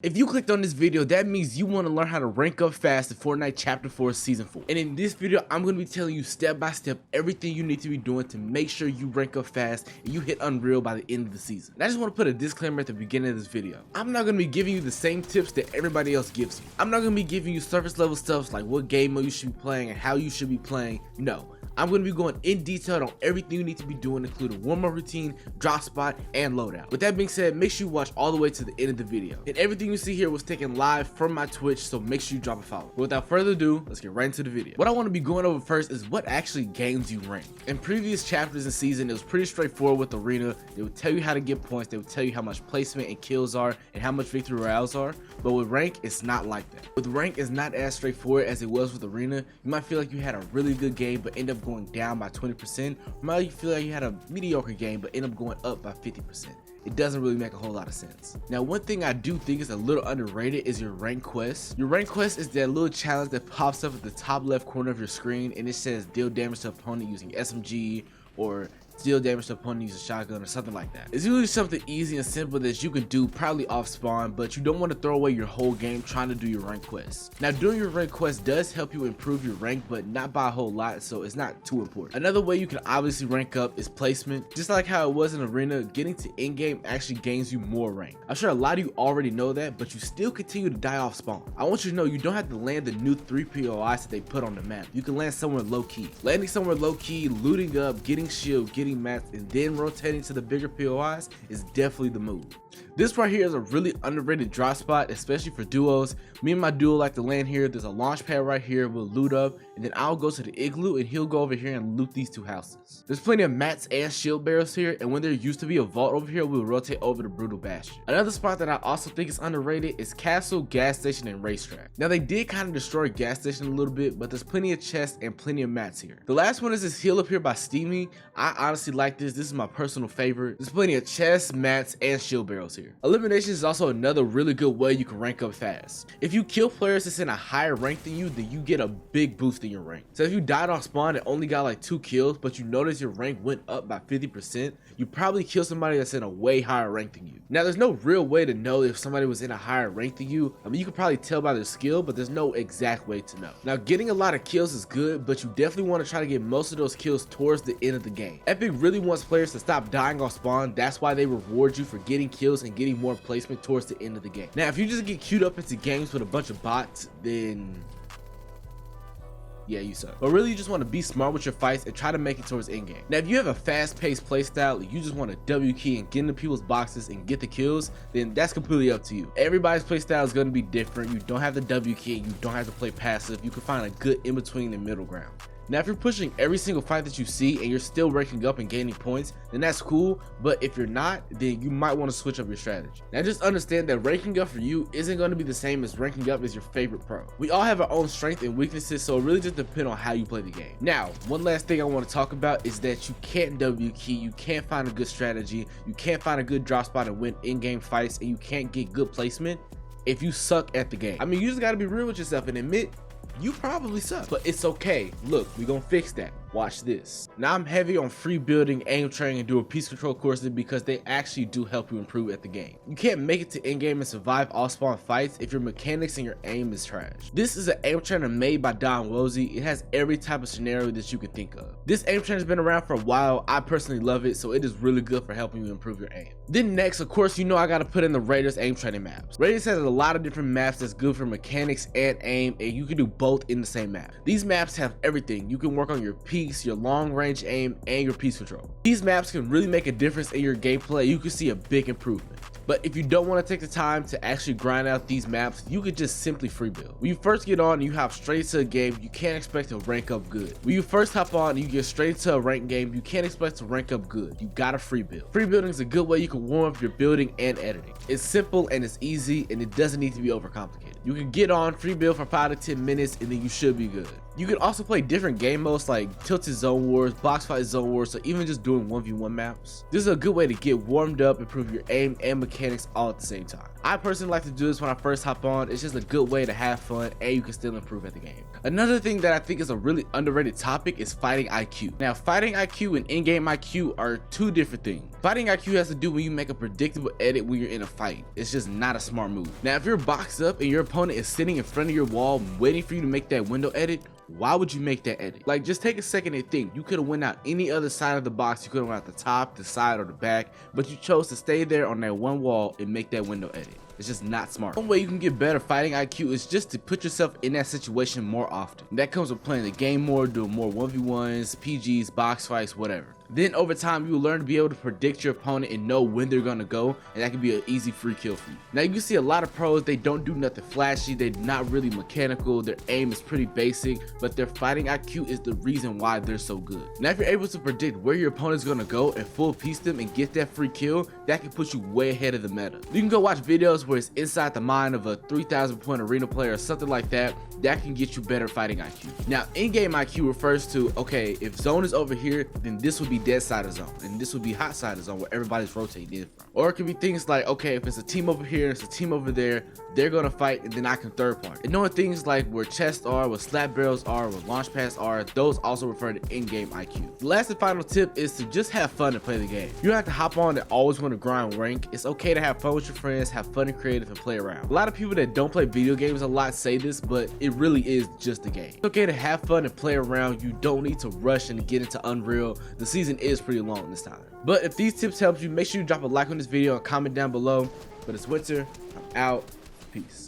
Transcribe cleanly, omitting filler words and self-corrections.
If you clicked on this video, that means you want to learn how to rank up fast in Fortnite Chapter 4 Season 4. And in this video, I'm going to be telling you step by step everything you need to be doing to make sure you rank up fast and you hit Unreal by the end of the season. And I just want to put a disclaimer at the beginning of this video. I'm not going to be giving you the same tips that everybody else gives you. I'm not going to be giving you surface level stuff like what game mode you should be playing and how you should be playing. No. I'm going to be going in detail on everything you need to be doing, including warm-up routine, drop spot, and loadout. With that being said, make sure you watch all the way to the end of the video. And everything you see here was taken live from my Twitch, so make sure you drop a follow. But without further ado, let's get right into the video. What I want to be going over first is what actually gains you rank. In previous chapters and season, it was pretty straightforward with Arena. They would tell you how to get points, they would tell you how much placement and kills are, and how much victory royales are. But with rank, it's not like that. With rank, it's not as straightforward as it was with Arena. You might feel like you had a really good game, but end up going down by 20%. Or might you feel like you had a mediocre game, but end up going up by 50%. It doesn't really make a whole lot of sense. Now, one thing I do think is a little underrated is your rank quest. Your rank quest is that little challenge that pops up at the top left corner of your screen, and it says deal damage to opponent using SMG or deal damage to opponent using a shotgun or something like that. It's usually something easy and simple that you can do probably off spawn, but you don't want to throw away your whole game trying to do your rank quest. Now, doing your rank quest does help you improve your rank, but not by a whole lot, so it's not too important. Another way you can obviously rank up is placement. Just like how it was in Arena, getting to in-game actually gains you more rank. I'm sure a lot of you already know that, but you still continue to die off spawn. I want you to know you don't have to land the new 3 POIs that they put on the map. You can land somewhere low-key. Landing somewhere low-key, looting up, getting shield, getting mats, and then rotating to the bigger POIs is definitely the move. This right here is a really underrated drop spot, especially for duos. Me and my duo like to land here. There's a launch pad right here. We'll loot up, and then I'll go to the igloo, and he'll go over here and loot these 2 houses. There's plenty of mats and shield barrels here, and when there used to be a vault over here, we'll rotate over to Brutal Bastion. Another spot that I also think is underrated is Castle, Gas Station, and Racetrack. Now, they did kind of destroy Gas Station a little bit, but there's plenty of chests and plenty of mats here. The last one is this hill up here by Steamy. I honestly like this. This is my personal favorite. There's plenty of chests, mats, and shield barrels here. Elimination is also another really good way you can rank up fast. If you kill players that's in a higher rank than you, then you get a big boost in your rank. So if you died off spawn and only got like 2 kills, but you notice your rank went up by 50%, you probably kill somebody that's in a way higher rank than you. Now, there's no real way to know if somebody was in a higher rank than you. I mean, you can probably tell by their skill, but there's no exact way to know. Now, getting a lot of kills is good, but you definitely want to try to get most of those kills towards the end of the game. Epic really wants players to stop dying off spawn. That's why they reward you for getting kills and getting more placement towards the end of the game. Now, if you just get queued up into games with a bunch of bots, then yeah, you suck. But really, you just want to be smart with your fights and try to make it towards endgame. Now, if you have a fast-paced playstyle, you just want to W key and get into people's boxes and get the kills, then that's completely up to you. Everybody's playstyle is going to be different. You don't have the W key, you don't have to play passive. You can find a good in-between and middle ground. Now, if you're pushing every single fight that you see and you're still ranking up and gaining points, then that's cool. But if you're not, then you might want to switch up your strategy. Now, just understand that ranking up for you isn't going to be the same as ranking up as your favorite pro. We all have our own strengths and weaknesses, so it really just depends on how you play the game. Now, one last thing I want to talk about is that you can't W key, you can't find a good strategy, you can't find a good drop spot and win in-game fights, and you can't get good placement if you suck at the game. I mean, you just got to be real with yourself and admit you probably suck, but it's okay. Look, we gonna fix that. Watch this. Now, I'm heavy on free building, aim training, and doing piece control courses because they actually do help you improve at the game. You can't make it to in-game and survive all spawn fights if your mechanics and your aim is trash. This is an aim trainer made by Don Wozy. It has every type of scenario that you could think of. This aim trainer has been around for a while. I personally love it, so it is really good for helping you improve your aim. Then next, of course, you know I gotta put in the Raiders aim training maps. Raiders has a lot of different maps that's good for mechanics and aim, and you can do both in the same map. These maps have everything. You can work on your peaks, your long range aim, and your piece control. These maps can really make a difference in your gameplay. You can see a big improvement. But if you don't want to take the time to actually grind out these maps, you could just simply free build. When you first get on and you hop straight to a game, you can't expect to rank up good. When you first hop on and you get straight into a ranked game, you can't expect to rank up good. You gotta free build. Free building is a good way you can warm up your building and editing. It's simple and it's easy, and it doesn't need to be overcomplicated. You can get on, free build for 5 to 10 minutes, and then you should be good. You can also play different game modes like Tilted Zone Wars, Box Fight Zone Wars, or even just doing 1v1 maps. This is a good way to get warmed up, improve your aim and mechanics all at the same time. I personally like to do this when I first hop on. It's just a good way to have fun and you can still improve at the game. Another thing that I think is a really underrated topic is fighting IQ. Now, fighting IQ and in-game IQ are two different things. Fighting IQ has to do when you make a predictable edit when you're in a fight. It's just not a smart move. Now, if you're boxed up and your opponent is sitting in front of your wall waiting for you to make that window edit, why would you make that edit? Like, just take a second and think. You could have went out any other side of the box. You could have went out the top, the side, or the back, but you chose to stay there on that one wall and make that window edit. It's just not smart. One way you can get better fighting IQ is just to put yourself in that situation more often. That comes with playing the game more, doing more 1v1s, PGs, box fights, whatever. Then over time, you will learn to be able to predict your opponent and know when they're gonna go, and that can be an easy free kill for you. Now, you can see a lot of pros, they don't do nothing flashy, they're not really mechanical, their aim is pretty basic, but their fighting IQ is the reason why they're so good. Now, if you're able to predict where your opponent's gonna go and full piece them and get that free kill, that can put you way ahead of the meta. You can go watch videos where it's inside the mind of a 3,000 point arena player or something like that. That can get you better fighting IQ. Now, in-game IQ refers to, okay, if zone is over here, then this would be dead side of zone, and this would be hot side of zone where everybody's rotating in from. Or it could be things like, okay, if it's a team over here, it's a team over there, they're gonna fight, and then I can third party. And knowing things like where chests are, where slap barrels are, where launch pads are, those also refer to in-game IQ. The last and final tip is to just have fun and play the game. You don't have to hop on and always want to grind rank. It's okay to have fun with your friends, have fun and creative, and play around. A lot of people that don't play video games a lot say this, but it really is just a game. It's okay to have fun and play around. You don't need to rush and get into Unreal. The season is pretty long this time. But if these tips help you, make sure you drop a like on this video and comment down below. But it's Winter. I'm out. Peace.